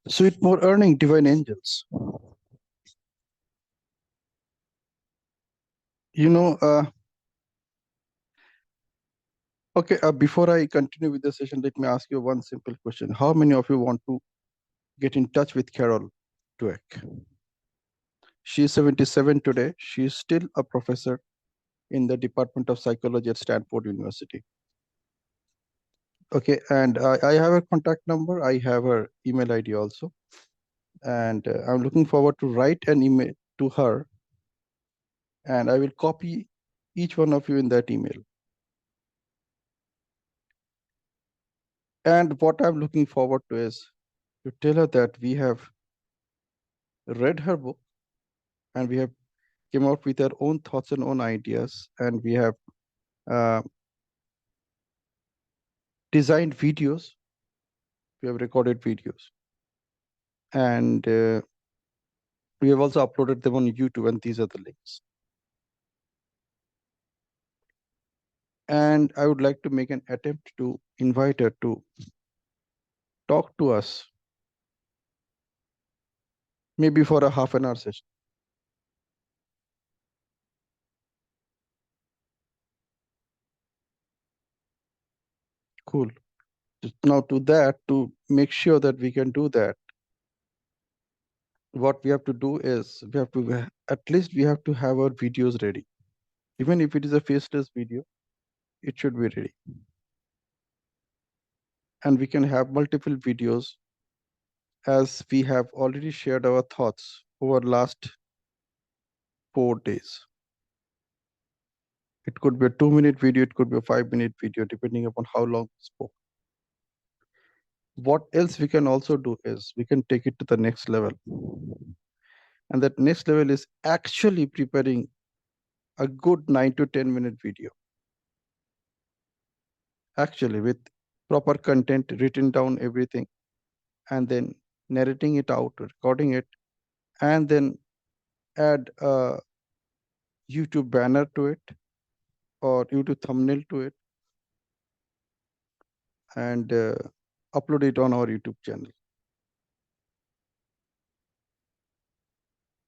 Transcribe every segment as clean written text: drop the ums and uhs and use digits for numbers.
Sweet more earning divine angels. You know, okay, before I continue with the session, let me ask you one simple question. How many of you want to get in touch with Carol Dweck? She's 77 today. She's still a professor in the Department of Psychology at Stanford University. Okay, and I have her contact number. I have her email ID also. And I'm looking forward to write an email to her. And I will copy each one of you in that email. And what I'm looking forward to is to tell her that we have read her book and we have came out with our own thoughts and own ideas, and we have uh, designed videos, we have recorded videos, and we have also uploaded them on YouTube, and these are the links. And I would like to make an attempt to invite her to talk to us, maybe for a half an hour session. Cool. Now to make sure that we can do that, what we have to do is we have to at least we have to have our videos ready. Even if it is a faceless video, it should be ready. And we can have multiple videos, as we have already shared our thoughts over last 4 days. It could be a 2-minute video, it could be a 5-minute video, depending upon how long we spoke. What else we can also do is we can take it to the next level. And that next level is actually preparing a good 9 to 10-minute video. Actually, with proper content, written down everything, and then narrating it out, recording it, and then add a YouTube banner to it or YouTube thumbnail to it, and upload it on our YouTube channel.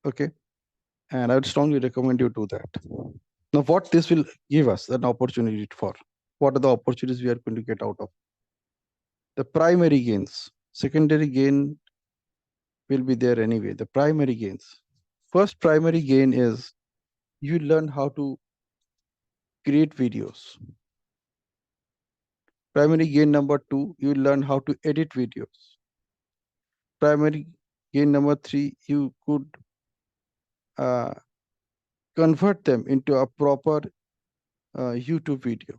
Okay. And I would strongly recommend you do that. Now, what this will give us an opportunity for? What are the opportunities we are going to get out of? The primary gains. Secondary gain will be there anyway. The primary gains. First primary gain is you learn how to create videos. Primary gain number 2, you learn how to edit videos. Primary gain number 3, you could convert them into a proper YouTube video.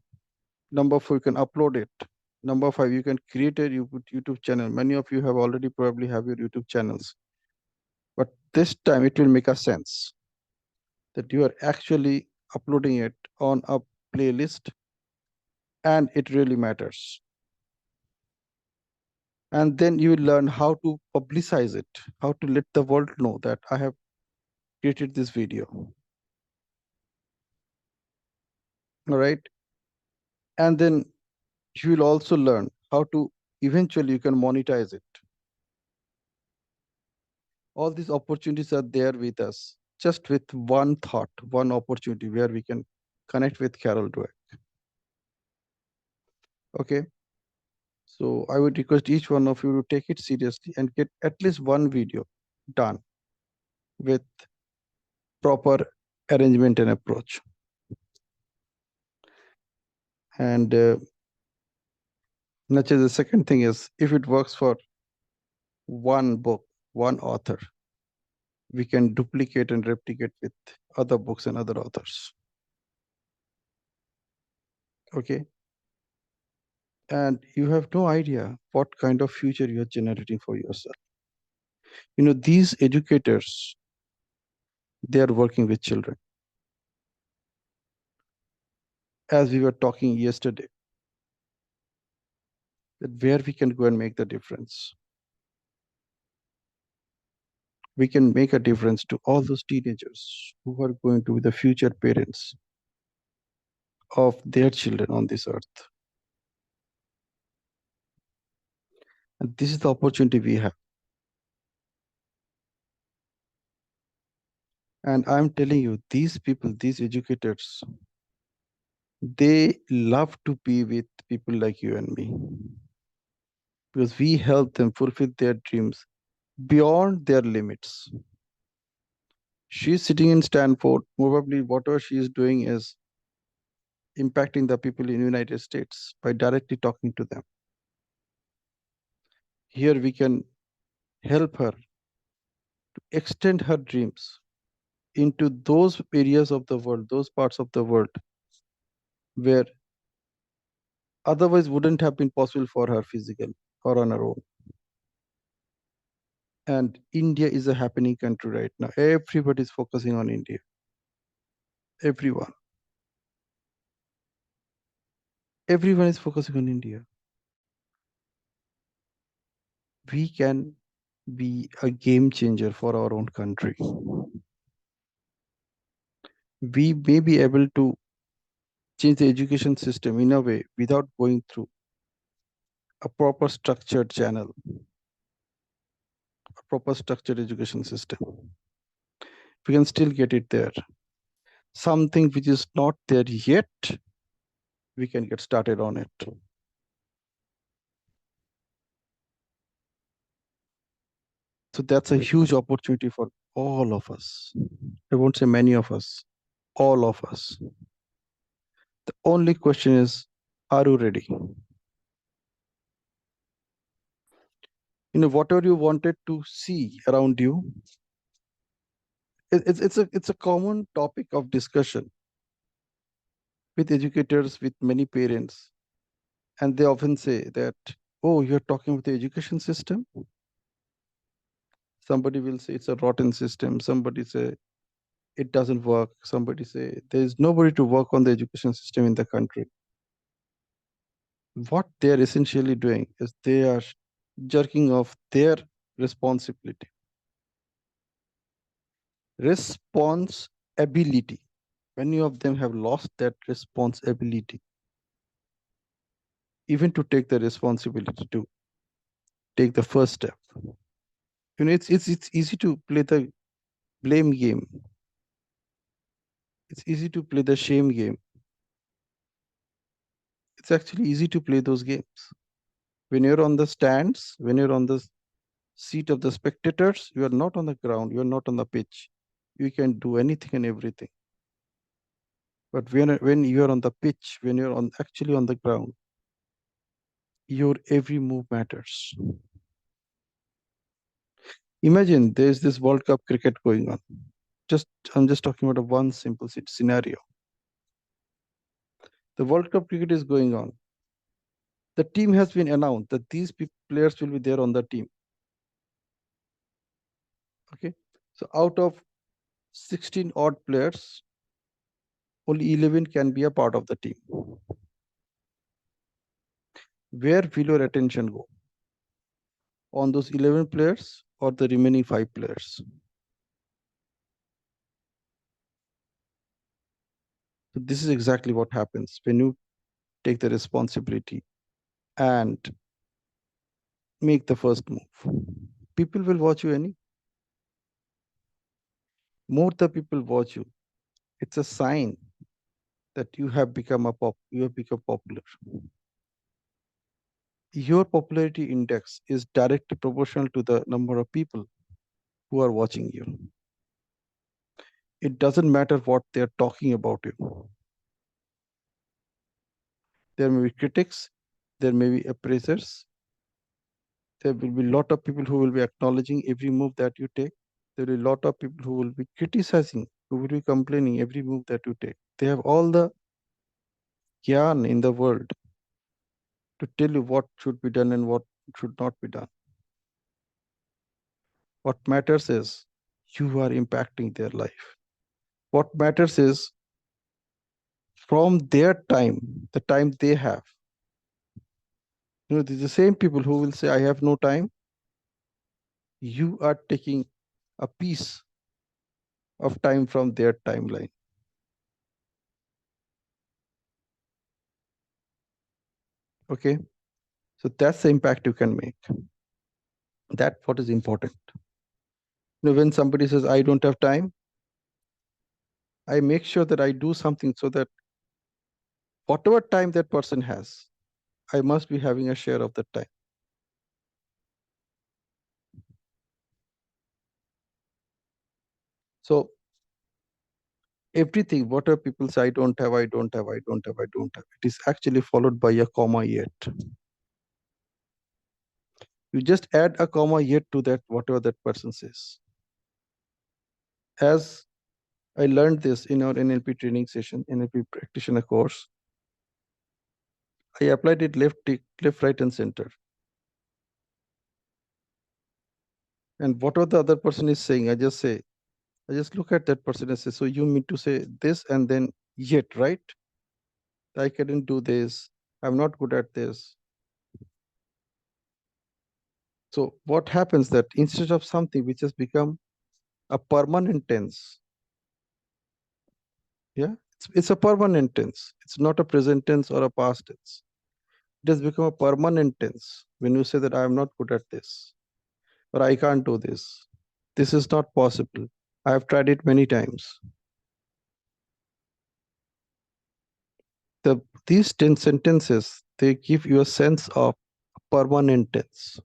Number 4, you can upload it. Number 5, you can create a YouTube channel. Many of you have already probably have your YouTube channels. But this time it will make a sense that you are actually uploading it on a playlist, and it really matters. And then you will learn how to publicize it, how to let the world know that I have created this video. All right. And then you will also learn how to eventually you can monetize it. All these opportunities are there with us, just with one thought, one opportunity where we can connect with Carol Dweck. Okay. So I would request each one of you to take it seriously and get at least one video done with proper arrangement and approach. And the second thing is, if it works for one book, one author, we can duplicate and replicate with other books and other authors. Okay. And you have no idea what kind of future you're generating for yourself. You know, these educators, they are working with children. As we were talking yesterday, that where we can go and make the difference. We can make a difference to all those teenagers who are going to be the future parents of their children on this earth. And this is the opportunity we have. And I'm telling you, these people, these educators, they love to be with people like you and me because we help them fulfill their dreams beyond their limits. She's sitting in Stanford. Probably whatever she is doing is impacting the people in the United States by directly talking to them. Here we can help her to extend her dreams into those areas of the world, those parts of the world where otherwise wouldn't have been possible for her physically or on her own. And India is a happening country right now. Everybody is focusing on India. Everyone. Everyone is focusing on India. We can be a game changer for our own country. We may be able to change the education system in a way without going through a proper structured channel, a proper structured education system. We can still get it there. Something which is not there yet, we can get started on it. So that's a huge opportunity for all of us. I won't say many of us, all of us. The only question is, are you ready? Whatever you wanted to see around you, it's a common topic of discussion with educators, with many parents. And they often say that, oh, you're talking about the education system? Somebody will say it's a rotten system. Somebody say it doesn't work. Somebody say there's nobody to work on the education system in the country. What they're essentially doing is they are jerking off their responsibility. Responsibility. Many of them have lost that responsibility, even to take the responsibility to take the first step. It's easy to play the blame game. It's easy to play the shame game. It's actually easy to play those games. When you're on the stands, when you're on the seat of the spectators, you are not on the ground, you are not on the pitch. You can do anything and everything. But when you are on the pitch, when you're actually on the ground, your every move matters. Imagine there's this World Cup cricket going on. I'm just talking about one simple scenario. The World Cup cricket is going on. The team has been announced that these players will be there on the team. Okay, so out of 16 odd players, only 11 can be a part of the team. Where will your attention go? On those 11 players or the remaining 5 players? So this is exactly what happens when you take the responsibility and make the first move. People will watch you any. More the people watch you, it's a sign that you have become popular. Your popularity index is directly proportional to the number of people who are watching you. It doesn't matter what they're talking about you. There may be critics, there may be appraisers, there will be a lot of people who will be acknowledging every move that you take. There will be a lot of people who will be criticizing, who will be complaining every move that you take. They have all the gyan in the world to tell you what should be done and what should not be done. What matters is you are impacting their life. What matters is from their time, the time they have. These are the same people who will say, I have no time. You are taking a piece of time from their timeline. Okay. So that's the impact you can make. That's what is important. When somebody says, I don't have time, I make sure that I do something so that whatever time that person has, I must be having a share of that time. So everything, whatever people say, I don't have, I don't have, I don't have, I don't have, it is actually followed by a comma yet. You just add a comma yet to that, whatever that person says. As I learned this in our NLP training session, NLP practitioner course, I applied it left, right, and center. And whatever the other person is saying, I just look at that person and say, so you mean to say this and then yet, right? I couldn't do this. I'm not good at this. So what happens that instead of something which has become a permanent tense, yeah, it's a permanent tense. It's not a present tense or a past tense. It has become a permanent tense when you say that I am not good at this or I can't do this. This is not possible. I have tried it many times. These 10 sentences, they give you a sense of permanent tense.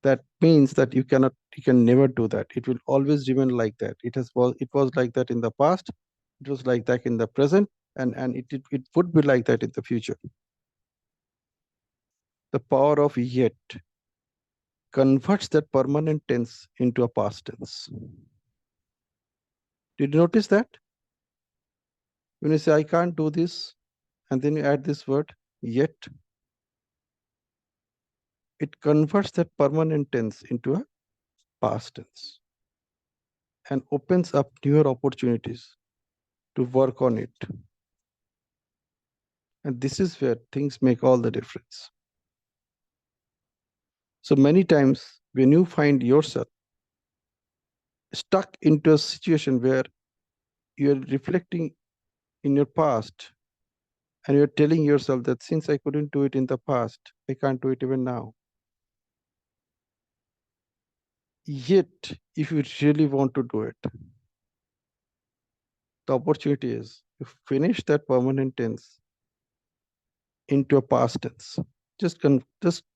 That means that you can never do that. It will always remain like that. It was like that in the past, it was like that in the present, and it would be like that in the future. The power of yet converts that permanent tense into a past tense. Did you notice that? When you say I can't do this, and then you add this word yet, it converts that permanent tense into a past tense and opens up newer opportunities to work on it. And this is where things make all the difference. So many times when you find yourself stuck into a situation where you're reflecting in your past and you're telling yourself that since I couldn't do it in the past, I can't do it even now. Yet, if you really want to do it, the opportunity is to finish that permanent tense into a past tense. Just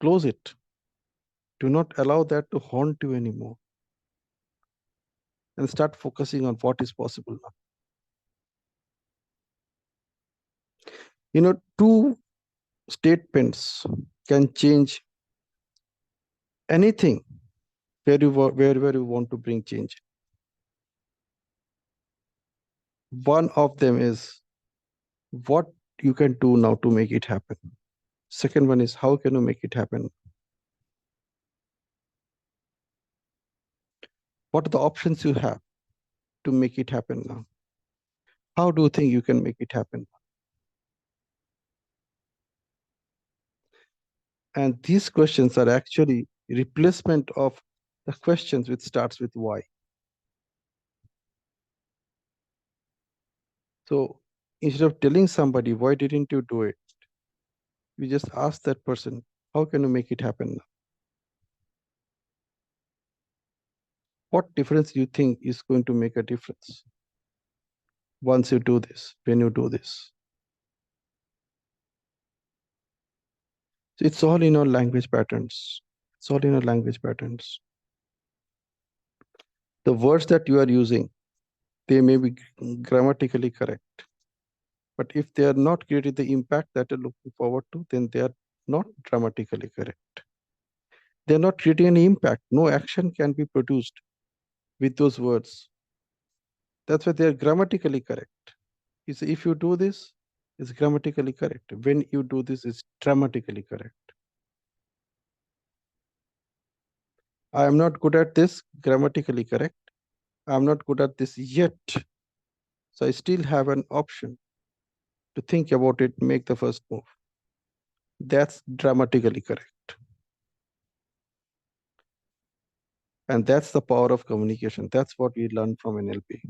close it. Do not allow that to haunt you anymore. And start focusing on what is possible now. You know, two statements can change anything wherever you want to bring change. One of them is what you can do now to make it happen. Second one is how can you make it happen? What are the options you have to make it happen now? How do you think you can make it happen? And these questions are actually replacement of the questions which starts with why. So instead of telling somebody, why didn't you do it? You just ask that person, how can you make it happen now? What difference you think is going to make a difference once you do this, when you do this? So it's all in our language patterns. It's all in our language patterns. The words that you are using, they may be grammatically correct. But if they are not creating the impact that you're looking forward to, then they are not grammatically correct. They're not creating any impact. No action can be produced with those words. That's why they're grammatically correct. You say, if you do this, it's grammatically correct. When you do this, it's dramatically correct. I am not good at this, grammatically correct. I'm not good at this yet. So I still have an option to think about it, make the first move. That's dramatically correct. And that's the power of communication. That's what we learn from NLP.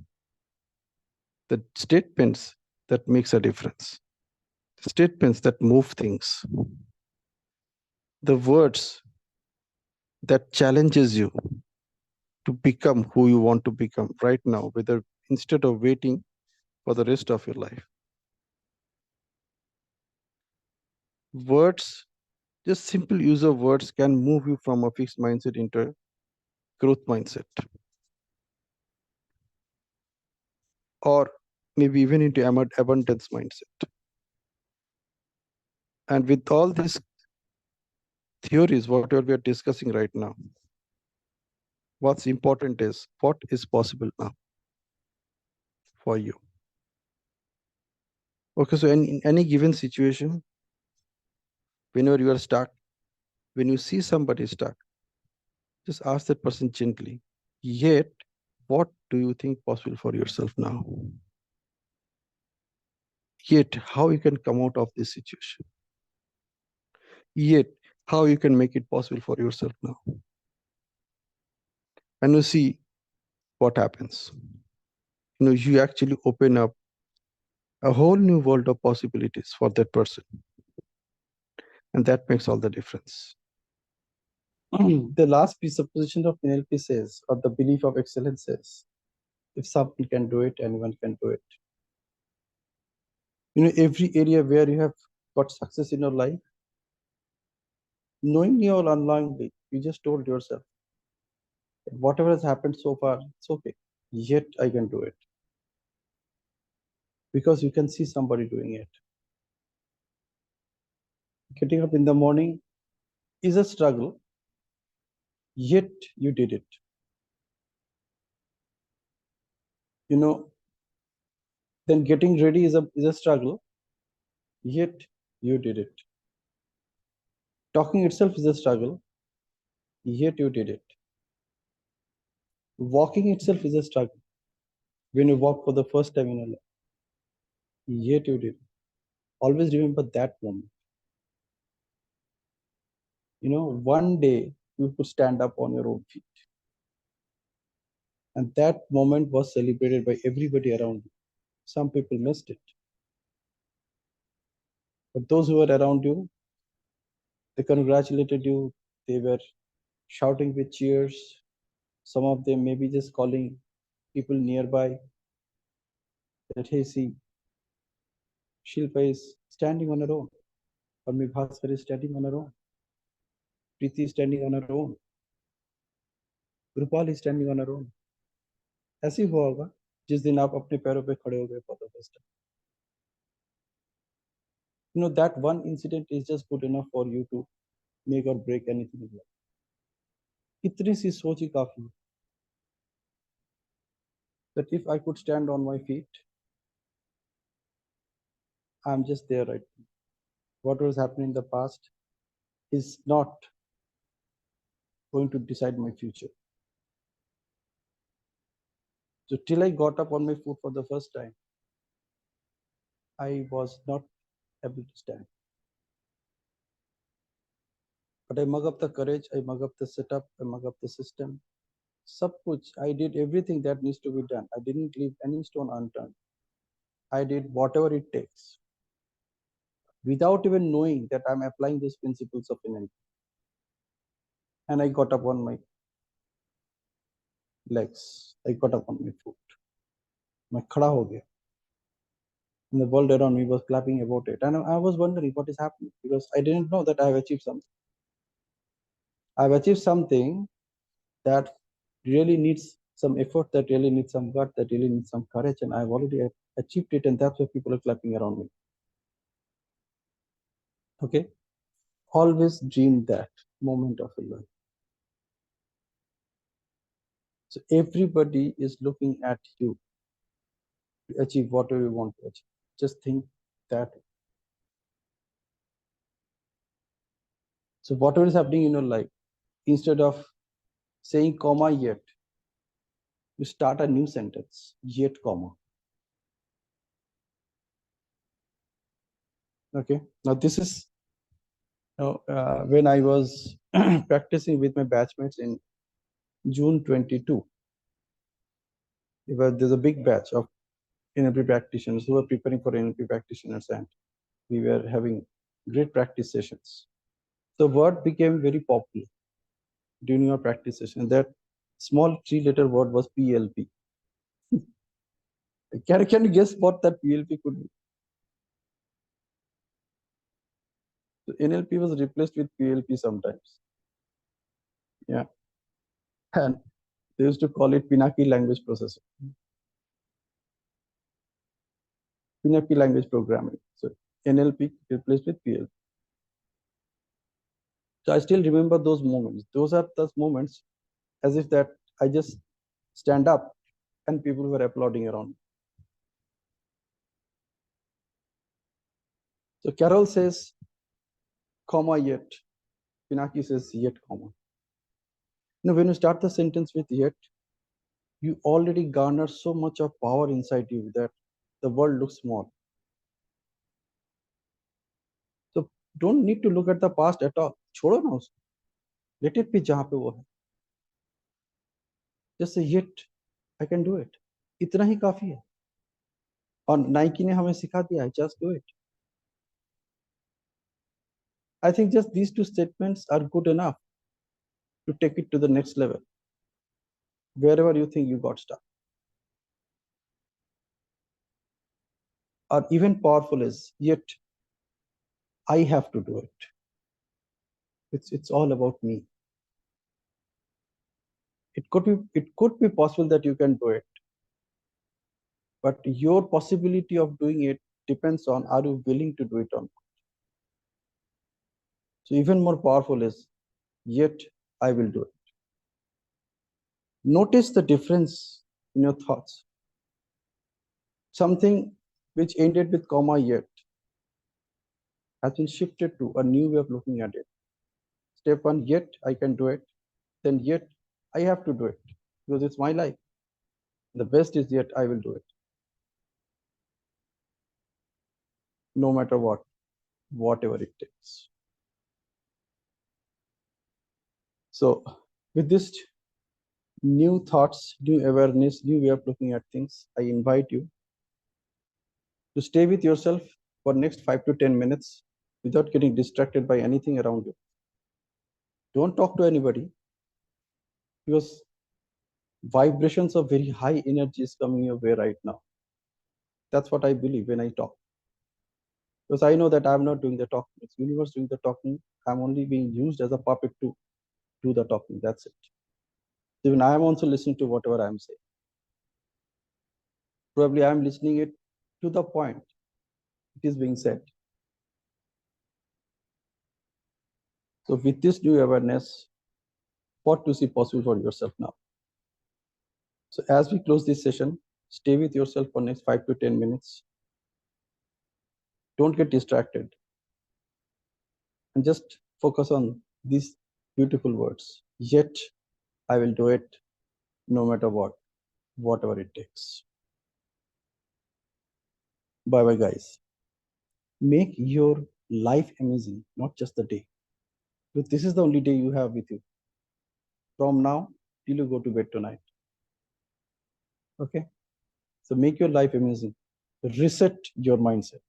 The statements that makes a difference. The statements that move things. The words that challenges you to become who you want to become right now, whether instead of waiting for the rest of your life. Words, just simple use of words can move you from a fixed mindset into a growth mindset, or maybe even into abundance mindset. And with all these theories, whatever we are discussing right now, what's important is what is possible now for you. Okay, so in any given situation, whenever you are stuck, when you see somebody stuck, just ask that person gently, yet, what do you think possible for yourself now? Yet, how you can come out of this situation? Yet, how you can make it possible for yourself now? And you see what happens. You actually open up a whole new world of possibilities for that person. And that makes all the difference. The last presupposition of NLP says, or the belief of excellence says, if someone can do it, anyone can do it. Every area where you have got success in your life, knowingly or unknowingly, you just told yourself, whatever has happened so far, it's okay. Yet I can do it. Because you can see somebody doing it. Getting up in the morning is a struggle, yet you did it. Then getting ready is a struggle, yet you did it. Talking itself is a struggle, yet you did it. Walking itself is a struggle. When you walk for the first time in your life, yet you did it. Always remember that moment. One day you could stand up on your own feet. And that moment was celebrated by everybody around you. Some people missed it. But those who were around you, they congratulated you. They were shouting with cheers. Some of them maybe just calling people nearby that, hey, see, Shilpa is standing on her own. Or maybe Bhaskar is standing on her own. Preeti is standing on her own. Rupal is standing on her own. ऐसे ही हुआ होगा जिस दिन आप अपने पैरों पे खड़े हो गए for the first time. That one incident is just good enough for you to make or break anything in life. इतनी सी सोच ही काफी है. That if I could stand on my feet, I'm just there right now. What was happening in the past is not going to decide my future. So till I got up on my foot for the first time, I was not able to stand. But I mug up the courage, I mug up the setup, I mug up the system. Sab kuch, I did everything that needs to be done. I didn't leave any stone unturned. I did whatever it takes without even knowing that I'm applying these principles of NLP. And I got up on my legs. I got up on my foot. मैं खड़ा हो गया. And the world around me was clapping about it. And I was wondering what is happening because I didn't know that I have achieved something. I've achieved something that really needs some effort, that really needs some gut, that really needs some courage. And I've already achieved it. And that's why people are clapping around me. Okay. Always dream that moment of your life. So everybody is looking at you to achieve whatever you want to achieve. Just think that. So whatever is happening in your life, instead of saying comma yet, you start a new sentence, yet comma. Okay. Now this is when I was practicing with my batchmates in June 22. There's a big batch of NLP practitioners who were preparing for NLP practitioners, and we were having great practice sessions. The word became very popular during our practice session. That small 3-letter word was PLP. Can you guess what that PLP could be? So NLP was replaced with PLP sometimes. Yeah. And they used to call it Pinaki language processing, Pinaki language programming. So NLP replaced with PLP. So I still remember those moments. Those are those moments as if that I just stand up and people were applauding around. So Carol says, comma yet. Pinaki says yet, comma. Now, when you start the sentence with yet, you already garner so much of power inside you that the world looks small. So don't need to look at the past at all. छोड़ो ना उसको. Let it be जहाँ पे वो है. Just say yet I can do it. इतना ही काफी है. और नाइकी ने हमें सिखा दिया है. Just do it. I think just these two statements are good enough to take it to the next level. Wherever you think you got stuck. Or even powerful is yet I have to do it. It's all about me. It could be possible that you can do it, but your possibility of doing it depends on are you willing to do it or not. So even more powerful is yet I will do it. Notice the difference in your thoughts. Something which ended with comma yet has been shifted to a new way of looking at it. Step one, yet I can do it. Then yet I have to do it because it's my life. The best is yet I will do it. No matter what, whatever it takes. So with this new thoughts, new awareness, new way of looking at things, I invite you to stay with yourself for next 5 to 10 minutes without getting distracted by anything around you. Don't talk to anybody because vibrations of very high energy is coming your way right now. That's what I believe when I talk. Because I know that I'm not doing the talking. It's universe doing the talking. I'm only being used as a puppet to do the talking. That's it. Even I am also listening to whatever I'm saying. Probably I'm listening it to the point it is being said. So with this new awareness, what to see possible for yourself now? So as we close this session, stay with yourself for next 5 to 10 minutes. Don't get distracted. And just focus on these beautiful words. Yet I will do it no matter what, whatever it takes. Bye-bye, guys. Make your life amazing, not just the day. But this is the only day you have with you. From now till you go to bed tonight. Okay? So make your life amazing. Reset your mindset.